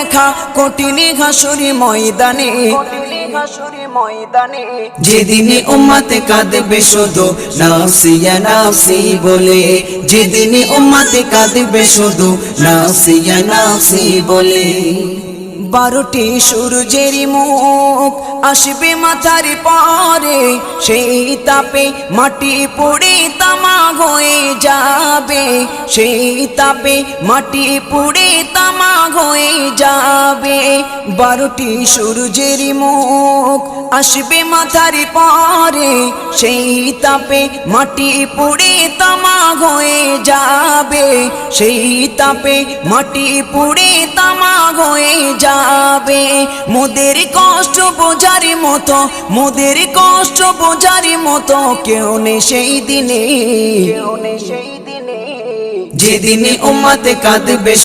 দেখা কঠিন হাসুরি ময়দানে, যেদিনে উম্মতে কাঁদবে শুধু নাফসি ইয়া নাফসি বলে, যেদিনে উম্মতে কাঁদবে শুধু নাফসি ইয়া নাফসি বলে। 12টি সূর্যের মুখ আসবে মাথার পরে, সেই তাপে মাটি পুড়ে তামা হয়ে যাবে, সেই তাপে মাটি পুড়ে তামা হয়ে যাবে। 12টি সূর্যের মুখ আসবে মাথার পরে, সেই তাপে মাটি পুড়ে তামা হয়ে যাবে, সেই তাপে মাটি পুড়ে তামা হয়ে যাবে। মোদের কষ্ট বোঝার মতো, মোদের কষ্ট বোঝার মতো কেউ নেই সেই দিনে, যেদিনে উম্মতে কাঁদবে